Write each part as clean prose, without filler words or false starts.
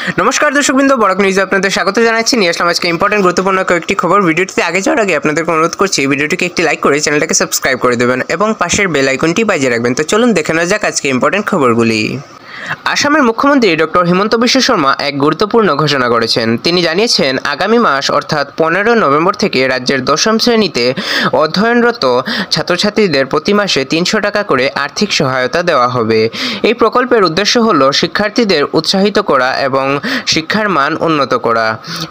নমস্কার দর্শকবৃন্দ, বরাক নিউজে আপনাদের স্বাগত জানাচ্ছি। নিয়ে আসলাম আজকে ইম্পর্টেন্ট গুরুত্বপূর্ণ কয়েকটি খবর। ভিডিওটিতে আগে যাওয়ার আগে আপনাদেরকে অনুরোধ করছি ভিডিওটিকে একটি লাইক করে চ্যানেলটাকে সাবস্ক্রাইব করে দেবেন এবং পাশের বেল আইকনটি বাজিয়ে রাখবেন। তো চলুন দেখে নেওয়া যাক আজকে ইম্পর্টেন্ট খবরগুলি। আসামের মুখ্যমন্ত্রী ডক্টর হিমন্ত বিশ্ব শর্মা এক গুরুত্বপূর্ণ ঘোষণা করেছেন। তিনি জানিয়েছেন আগামী মাস অর্থাৎ 15 নভেম্বর থেকে রাজ্যের দশম শ্রেণীতে অধ্যয়নরত ছাত্রছাত্রীদের প্রতি মাসে 300 টাকা করে আর্থিক সহায়তা দেওয়া হবে। এই প্রকল্পের উদ্দেশ্য হল শিক্ষার্থীদের উৎসাহিত করা এবং শিক্ষার মান উন্নত করা।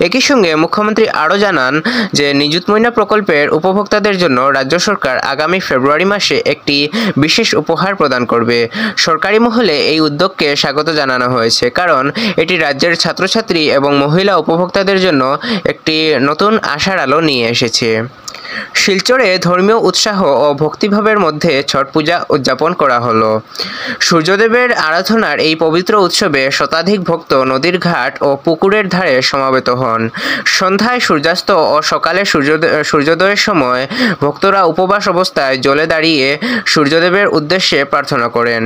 একই সঙ্গে মুখ্যমন্ত্রী আরও জানান যে নিযুত ময়না প্রকল্পের উপভোক্তাদের জন্য রাজ্য সরকার আগামী ফেব্রুয়ারি মাসে একটি বিশেষ উপহার প্রদান করবে। সরকারি মহলে এই উদ্যোগকে স্বাগত জানানো হয়েছে, কারণ এটি রাজ্যের ছাত্রছাত্রী এবং মহিলা উপভোক্তাদের জন্য একটি নতুন আশার আলো নিয়ে এসেছে। শিলচরে ধর্মীয় উৎসাহ ও ভক্তিভাবের মধ্যে ছট পূজা উদযাপন করা হলো। সূর্যদেবের আরাধনার এই পবিত্র উৎসবে শতাধিক ভক্ত নদীর ঘাট ও পুকুরের ধারে সমাবেত হন। সন্ধ্যায় সূর্যাস্ত ও সকালে সূর্যোদয়ের সময় ভক্তরা উপবাস অবস্থায় জলে দাঁড়িয়ে সূর্যদেবের উদ্দেশ্যে প্রার্থনা করেন।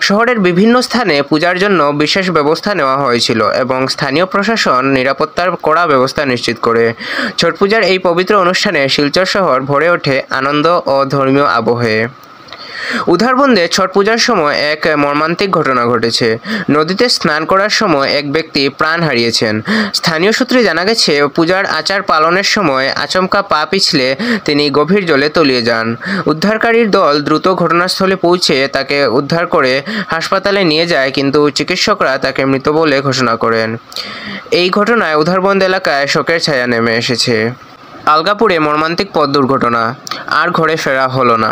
শহরের বিভিন্ন স্থানে পূজার জন্য বিশেষ ব্যবস্থা নেওয়া হয়েছিল এবং স্থানীয় প্রশাসন নিরাপত্তার কড়া ব্যবস্থা নিশ্চিত করে। ছট পূজার এই পবিত্র অনুষ্ঠানে শিলচর শহর ভরে ওঠে আনন্দ ও ধর্মীয় আবহে। উধারবন্দে ছট পূজার সময় এক মর্মান্তিক ঘটনা ঘটেছে। নদীতে স্নান করার সময় এক ব্যক্তি প্রাণ হারিয়েছেন। স্থানীয় সূত্রে জানা গেছে পূজার আচার পালনের সময় আচমকা পা পিছলে তিনি গভীর জলে তলিয়ে যান। উদ্ধারকারীর দল দ্রুত ঘটনাস্থলে পৌঁছে তাকে উদ্ধার করে হাসপাতালে নিয়ে যায়, কিন্তু চিকিৎসকরা তাকে মৃত বলে ঘোষণা করেন। এই ঘটনায় উধারবন্দ এলাকায় শোকের ছায়া নেমে এসেছে। আলগাপুরে মর্মান্তিক পথ দুর্ঘটনা, আর ঘরে ফেরা হলো না।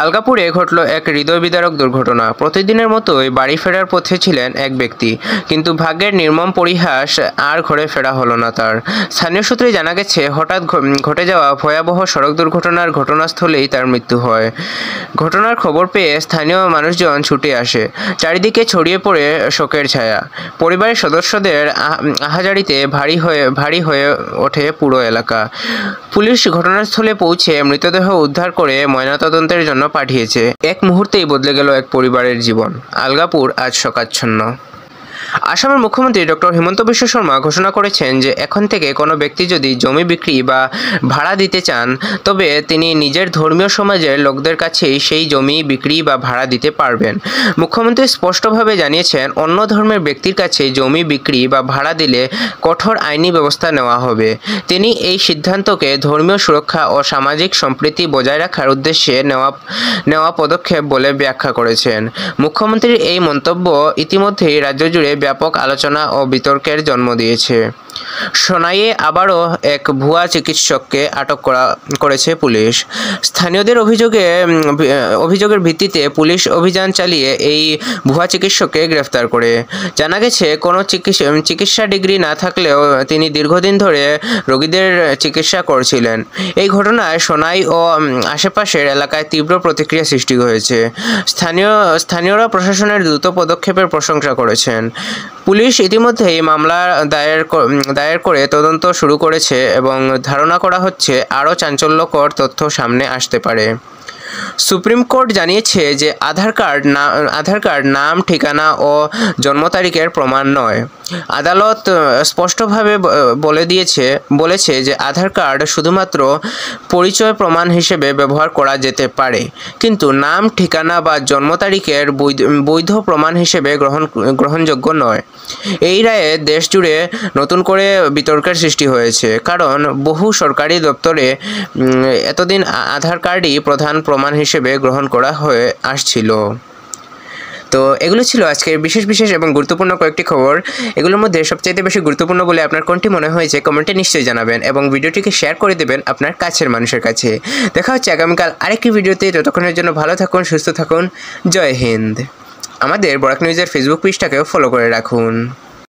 আলগাপুরে ঘটল এক হৃদয় বিদারক দুর্ঘটনা। প্রতিদিনের মতোই বাড়ি ফেরার পথে ছিলেন এক ব্যক্তি, কিন্তু ভাগ্যের নির্মম পরিহাস, আর ঘরে ফেরা হলো না তার। স্থানীয় সূত্রে জানা গেছে হঠাৎ ঘটে যাওয়া ভয়াবহ সড়ক দুর্ঘটনার ঘটনাস্থলেই তার মৃত্যু হয়। ঘটনার খবর পেয়ে স্থানীয় মানুষজন ছুটে আসে। চারিদিকে ছড়িয়ে পড়ে শোকের ছায়া। পরিবারের সদস্যদের আহাজারিতে ভারী হয়ে ওঠে পুরো এলাকা। পুলিশ ঘটনাস্থলে পৌঁছে মৃতদেহ উদ্ধার করে ময়নাতদন্তের জন্য পাঠিয়েছে। এক মুহূর্তেই বদলে গেল এক পরিবারের জীবন। আলগাপুর আজ শোকাচ্ছন্ন। আসামের মুখ্যমন্ত্রী ডক্টর হিমন্ত বিশ্ব শর্মা ঘোষণা করেছেন যে এখন থেকে কোনো ব্যক্তি যদি জমি বিক্রি বা ভাড়া দিতে চান, তবে তিনি নিজের ধর্মীয় সমাজের লোকদের কাছেই সেই জমি বিক্রি বা ভাড়া দিতে পারবেন। মুখ্যমন্ত্রী স্পষ্টভাবে জানিয়েছেন অন্য ধর্মের ব্যক্তির কাছে জমি বিক্রি বা ভাড়া দিলে কঠোর আইনি ব্যবস্থা নেওয়া হবে। তিনি এই সিদ্ধান্তকে ধর্মীয় সুরক্ষা ও সামাজিক সম্প্রীতি বজায় রাখার উদ্দেশ্যে নেওয়া পদক্ষেপ বলে ব্যাখ্যা করেছেন। মুখ্যমন্ত্রীর এই মন্তব্য ইতিমধ্যেই রাজ্য জুড়ে ব্যাপক আলোচনা ও বিতর্কের জন্ম দিয়েছে। সোনাইয়ে আবারও এক ভুয়া চিকিৎসককে আটক করেছে পুলিশ। স্থানীয়দের অভিযোগের ভিত্তিতে পুলিশ অভিযান চালিয়ে এই ভুয়া চিকিৎসককে গ্রেফতার করে। জানা গেছে কোনো চিকিৎসা ডিগ্রি না থাকলেও তিনি দীর্ঘদিন ধরে রোগীদের চিকিৎসা করছিলেন। এই ঘটনায় সোনাই ও আশেপাশের এলাকায় তীব্র প্রতিক্রিয়া সৃষ্টি হয়েছে। স্থানীয়রা প্রশাসনের দ্রুত পদক্ষেপের প্রশংসা করেছেন। পুলিশ ইতিমধ্যেই মামলা দায়ের করে তদন্ত শুরু করেছে এবং ধারণা করা হচ্ছে আরও চাঞ্চল্যকর তথ্য সামনে আসতে পারে। সুপ্রিম কোর্ট জানিয়েছে যে আধার কার্ড নাম, ঠিকানা ও জন্ম তারিখের প্রমাণ নয়। আদালত স্পষ্টভাবে বলেছে যে আধার কার্ড শুধুমাত্র পরিচয় প্রমাণ হিসেবে ব্যবহার করা যেতে পারে, কিন্তু নাম, ঠিকানা বা জন্ম তারিখের বৈধ প্রমাণ হিসেবে গ্রহণযোগ্য নয়। এই রায়ে দেশ জুড়ে নতুন করে বিতর্কের সৃষ্টি হয়েছে, কারণ বহু সরকারি দপ্তরে এতদিন আধার কার্ডই প্রধান প্রমাণ হিসেবে গ্রহণ করা হয়ে আসছিল। তো এগুলো ছিল আজকের বিশেষ এবং গুরুত্বপূর্ণ কয়েকটি খবর। এগুলোর মধ্যে সবচাইতে বেশি গুরুত্বপূর্ণ বলে আপনার কোনটি মনে হয়েছে কমেন্টে নিশ্চয়ই জানাবেন এবং ভিডিওটিকে শেয়ার করে দেবেন আপনার কাছের মানুষের কাছে। দেখা হচ্ছে আগামীকাল আরেকটি ভিডিওতে। ততক্ষণের জন্য ভালো থাকুন, সুস্থ থাকুন। জয় হিন্দ। আমাদের বরাক নিউজের ফেসবুক পেজটাকেও ফলো করে রাখুন।